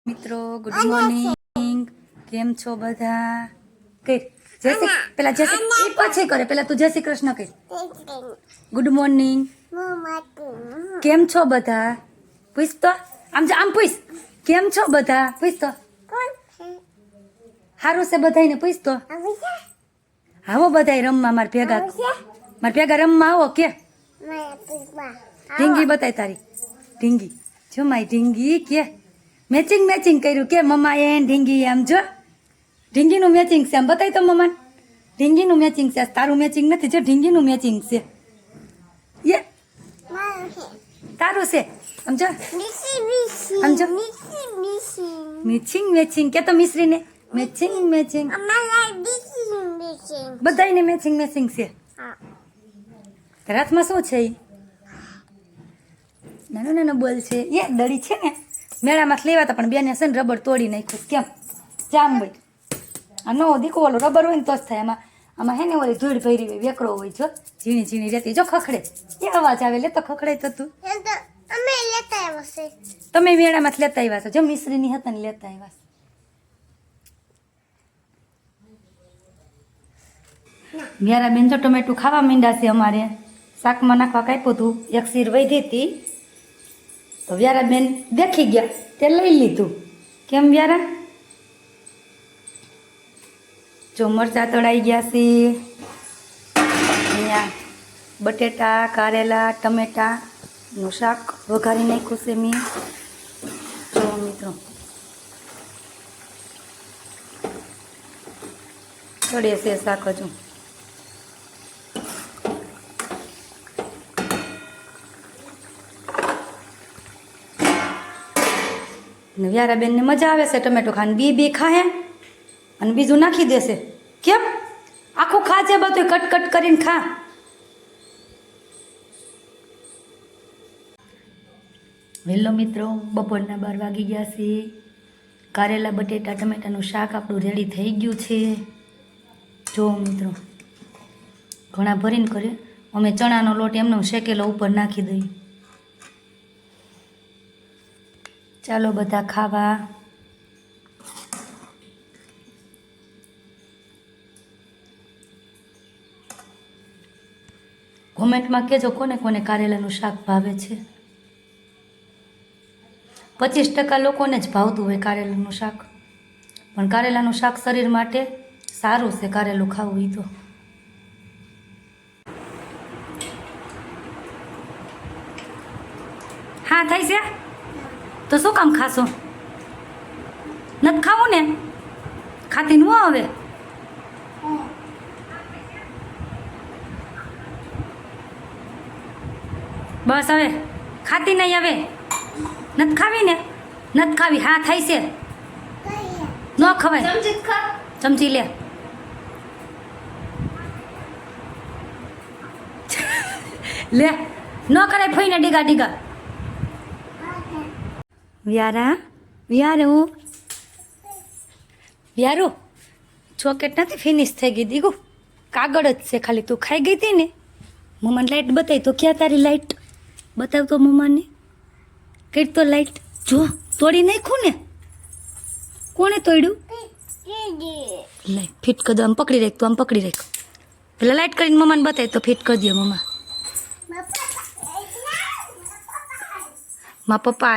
મિત્રો good morning કેમ છો બધા કે જય શ્રી પેલા જય શ્રી એ પછી કરે પેલા તું જય શ્રી કૃષ્ણ કહે ગુડ મોર્નિંગ કેમ છો બધા પૂછ તો આમ પૂછ કેમ છો બધા પૂછ તો સારું છે બધાને પૂછ તો આવો બધાય રમવા માર ભેગા રમવા આવો કે ઢીંગી બતાય તારી ઢીંગી જો મારી ઢીંગી કે મેચિંગ કર્યું કે મમ્મા એ ઢીંગી આમ જો ઢીંગીનું મેચિંગ છે આમ બતાવી તો મમ્મા ઢીંગીનું મેચિંગ છે તારું મેચિંગ નથી જો ઢીંગીનું મેચિંગ છે એ તારું છે સમજો સમજો મેચિંગ કે તો મિશ્રીને મેચિંગ બધાને મેચિંગ છે હાથમાં શું છે નાનો બોલ છે એ દડી છે ને મેળામાં લેવા હતા પણ બેને છે ને રબર તોડી નાખ્યું કેમ જામ ભાઈ આ નો દીકો ઓલો રબર હોય ને તો જ થાય આમાં હે ને ઓલી ધૂળ ભરી હોય વેકરો હોય જો ઝીણી રહેતી જો ખખડે એ અવાજ આવે લે તો ખખડે તો તું તમે મેળામાં લેતા આવ્યા છો જો મિશ્રીની હતા ને લેતા આવ્યા વ્યારા બેન જો ટમેટું ખાવા માંડ્યા છે અમારે શાકમાં નાખવા કાપ્યું હતું એક શીર વધી હતી તો વ્યારા બેન દેખી ગયા તે લઈ લીધું કેમ વ્યારા જો મરચાં તળાઈ ગયા છે અહીંયા બટેટા કારેલા ટમેટાનું શાક વઘારી નાખ્યું છે મેં જો મિત્રો તળે છે શાક હજુ વ્યારા બેનને મજા આવે છે ટમેટો ખાને બી ખાય અને બીજું નાખી દેશે કેમ આખું ખા છે બધું કટ કરીને ખા હેલો મિત્રો બપોરના 12 વાગી ગયા છે કારેલા બટેટા ટમેટાનું શાક આપણું રેડી થઈ ગયું છે જો મિત્રો ઘણા ભરીને કરે અમે ચણાનો લોટ એમનો શેકેલો ઉપર નાખી દઈએ ચાલો બધા ખાવા કોમેન્ટમાં કહેજો કોને કોને કારેલાનું શાક ભાવે છે 25% લોકોને જ ભાવતું હોય કારેલાનું શાક પણ કારેલાનું શાક શરીર માટે સારું છે કારેલું ખાવું એ તો હા થાય છે તો શું કામ ખાશો નથી ખાવું ને ખાતી ન હવે બસ હવે ખાતી નહીં હવે નથી ખાવી ને નથી ખાવી હા થાય છે ન ખવાય ચમચી લે લે ન કરાય ફઈને ડીગા વ્યારું ચોકેટ નથી ફિનિશ થઈ ગઈ દીગું કાગળ જ છે ખાલી તું ખાઈ ગઈ હતી ને મમ્માને લાઈટ બતાવી તો ક્યાં તારી લાઈટ બતાવ તો મમ્માને કઈ તો લાઈટ જો તોડી નાખ્યું ને કોણે તોડ્યું લાઈ ફિટ કરી દો આમ પકડી રાખ તું આમ પકડી રાખ પેલા લાઈટ કરીને મમ્માને બતાવી તો ફિટ કરી દો મમ્મા પપ્પા